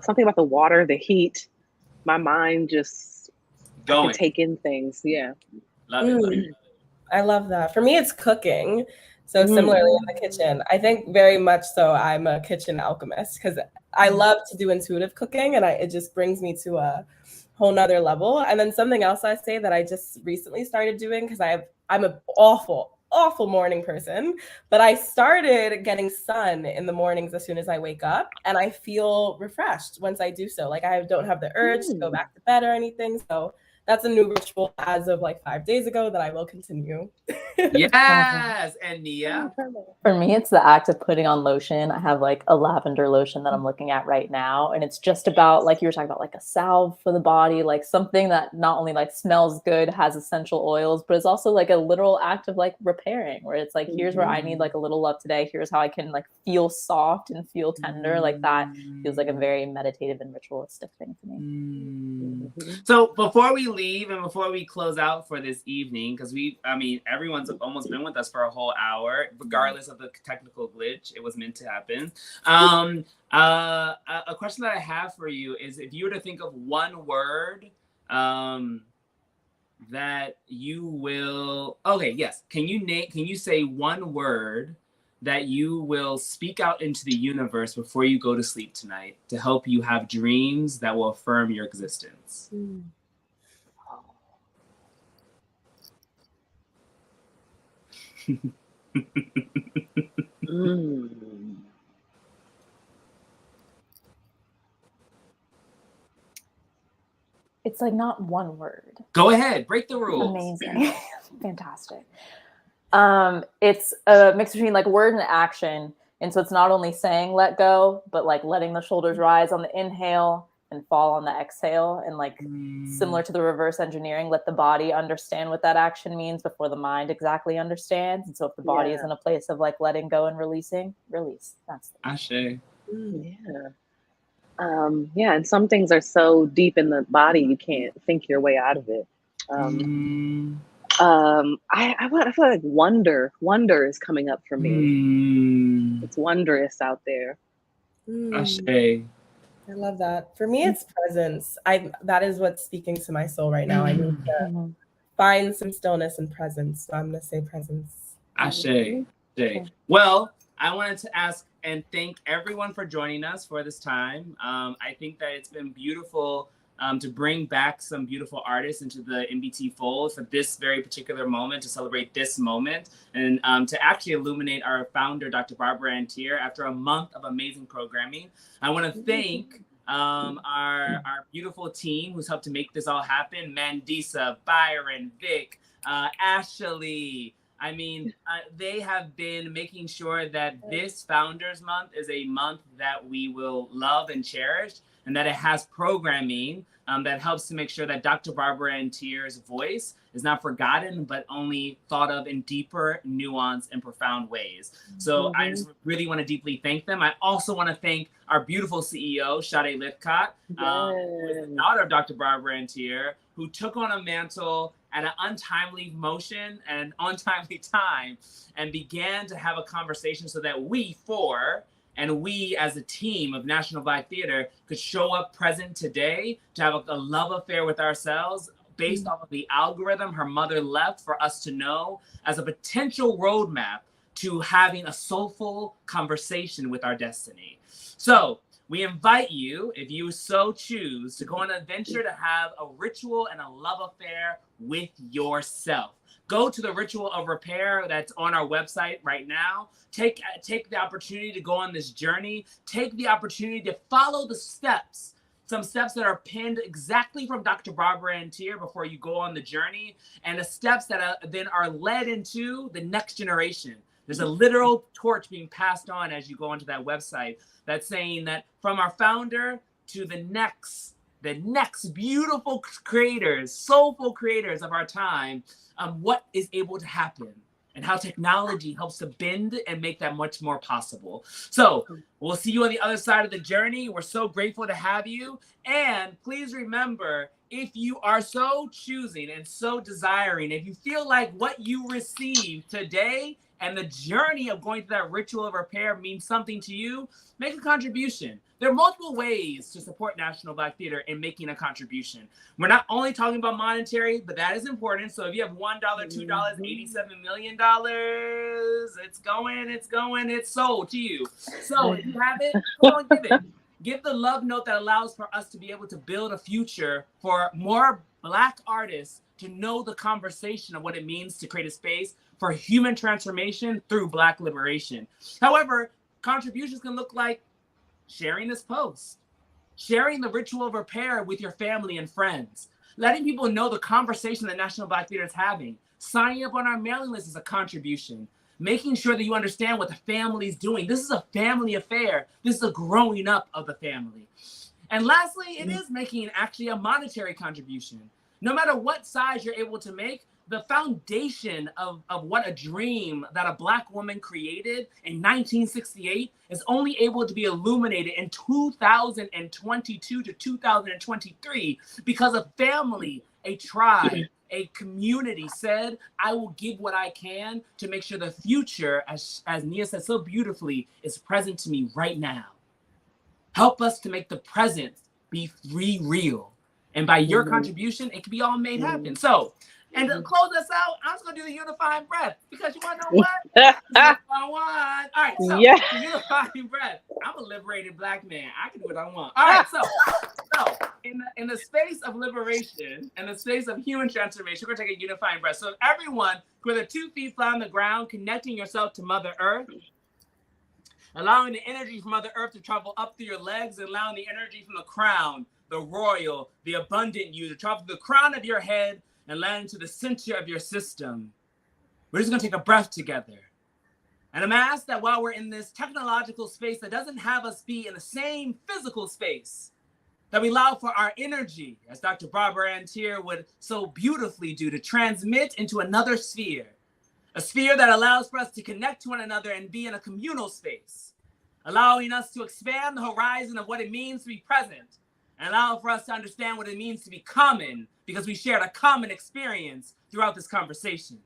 something about the water, the heat, my mind just I can take in things. Yeah. Love it. Love it. I love that. For me, it's cooking. So similarly in the kitchen, I think very much so I'm a kitchen alchemist because I love to do intuitive cooking, and it just brings me to a whole nother level. And then something else I say that I just recently started doing, because I'm an awful morning person, but I started getting sun in the mornings as soon as I wake up, and I feel refreshed once I do so. Like I don't have the urge to go back to bed or anything. So that's a new ritual as of like 5 days ago that I will continue. Yes. And Nia? For me, it's the act of putting on lotion. I have like a lavender lotion that I'm looking at right now. And it's just about, like you were talking about, like a salve for the body, like something that not only like smells good, has essential oils, but it's also like a literal act of like repairing, where it's like, here's where I need like a little love today. Here's how I can like feel soft and feel tender. Like that feels like a very meditative and ritualistic thing to me. So before we leave and before we close out for this evening, because everyone's almost been with us for a whole hour, regardless of the technical glitch, it was meant to happen. A question that I have for you is, if you were to think of one word that you will, can you say one word that you will speak out into the universe before you go to sleep tonight to help you have dreams that will affirm your existence? It's like not one word. Go ahead, break the rules. Amazing. Fantastic. It's a mix between like word and action. And so it's not only saying let go, but like letting the shoulders rise on the inhale and fall on the exhale. And like similar to the reverse engineering, let the body understand what that action means before the mind exactly understands. And so if the body is in a place of like letting go and releasing, release. That's the Ashe. And some things are so deep in the body you can't think your way out of it. I feel like wonder is coming up for me. It's wondrous out there. Ashe. I love that. For me, it's presence. That is what's speaking to my soul right now. I need to find some stillness and presence. So I'm going to say presence. Ashe. Well, I wanted to ask and thank everyone for joining us for this time. I think that it's been beautiful to bring back some beautiful artists into the NBT fold for this very particular moment, to celebrate this moment, and to actually illuminate our founder, Dr. Barbara Ann Teer, after a month of amazing programming. I want to thank our beautiful team who's helped to make this all happen: Mandisa, Byron, Vic, Ashley. They have been making sure that this Founders Month is a month that we will love and cherish, and that it has programming that helps to make sure that Dr. Barbara Ann Teer's voice is not forgotten, but only thought of in deeper, nuanced, and profound ways. So I just really want to deeply thank them. I also want to thank our beautiful CEO, Sade Lithcott, who is the daughter of Dr. Barbara Ann Teer, who took on a mantle at an untimely motion and untimely time and began to have a conversation so that we four, and we as a team of National Black Theater, could show up present today to have a love affair with ourselves based off of the algorithm her mother left for us to know as a potential roadmap to having a soulful conversation with our destiny. So we invite you, if you so choose, to go on an adventure to have a ritual and a love affair with yourself. Go to the Ritual of Repair that's on our website right now. Take the opportunity to go on this journey. Take the opportunity to follow the steps, some steps that are pinned exactly from Dr. Barbara Ann Teer before you go on the journey, and the steps that then are led into the next generation. There's a literal torch being passed on as you go onto that website that's saying that from our founder to the next beautiful creators, soulful creators of our time, what is able to happen and how technology helps to bend and make that much more possible. So we'll see you on the other side of the journey. We're so grateful to have you. And please remember, if you are so choosing and so desiring, if you feel like what you received today and the journey of going through that ritual of repair means something to you, make a contribution. There are multiple ways to support National Black Theater in making a contribution. We're not only talking about monetary, but that is important. So if you have $1, $2, $87 million, it's sold to you. So if you have it, go and give it. Give the love note that allows for us to be able to build a future for more Black artists to know the conversation of what it means to create a space for human transformation through Black liberation. However, contributions can look like sharing this post, sharing the ritual of repair with your family and friends, letting people know the conversation that National Black Theater is having, signing up on our mailing list is a contribution, making sure that you understand what the family's doing. This is a family affair. This is a growing up of the family. And lastly, it is making actually a monetary contribution. No matter what size you're able to make, the foundation of what a dream that a Black woman created in 1968 is only able to be illuminated in 2022 to 2023 because a family, a tribe, a community said, I will give what I can to make sure the future, as Nia said so beautifully, is present to me right now. Help us to make the present be real. And by your contribution, it can be all made happen. So, and to close us out, I'm just going to do the unifying breath because you want to know what? I want. All right, so the unifying breath. I'm a liberated Black man. I can do what I want. All right, so in the space of liberation, in the space of human transformation, we're going to take a unifying breath. So everyone, with their 2 feet flat on the ground, connecting yourself to Mother Earth, allowing the energy from Mother Earth to travel up through your legs, and allowing the energy from the crown, the royal, the abundant you, to travel to the crown of your head and land into the center of your system. We're just going to take a breath together. And I'm asked that while we're in this technological space that doesn't have us be in the same physical space, that we allow for our energy, as Dr. Barbara Antier would so beautifully do, to transmit into another sphere, a sphere that allows for us to connect to one another and be in a communal space, allowing us to expand the horizon of what it means to be present, and allow for us to understand what it means to be common, because we shared a common experience throughout this conversation.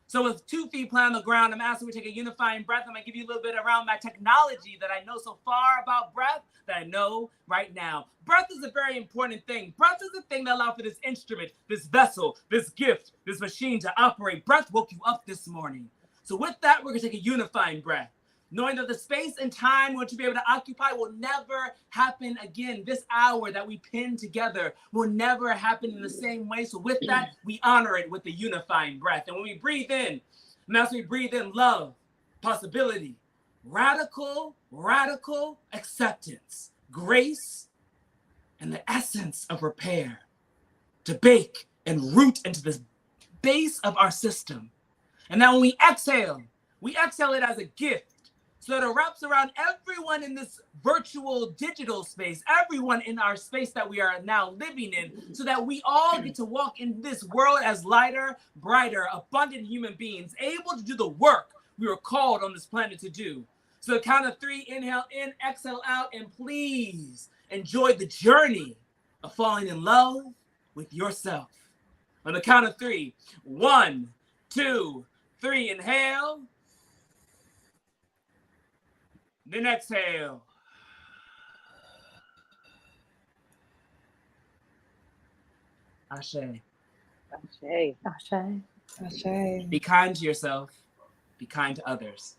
So with 2 feet flat on the ground, I'm asking we take a unifying breath. I'm gonna give you a little bit around my technology that I know so far about breath that I know right now. Breath is a very important thing. Breath is the thing that allows for this instrument, this vessel, this gift, this machine to operate. Breath woke you up this morning. So with that, we're gonna take a unifying breath, knowing that the space and time we're to be able to occupy will never happen again. This hour that we pin together will never happen in the same way. So with that, we honor it with the unifying breath. And when we breathe in, and as we breathe in love, possibility, radical acceptance, grace, and the essence of repair to bake and root into the base of our system. And now when we exhale it as a gift, so that it wraps around everyone in this virtual digital space, everyone in our space that we are now living in, so that we all get to walk in this world as lighter, brighter, abundant human beings, able to do the work we were called on this planet to do. So the count of 3, inhale in, exhale out, and please enjoy the journey of falling in love with yourself. On the count of 3, 1, 2, 3, inhale. Then exhale. Ashe. Ashe. Ashe. Ashe. Be kind to yourself. Be kind to others.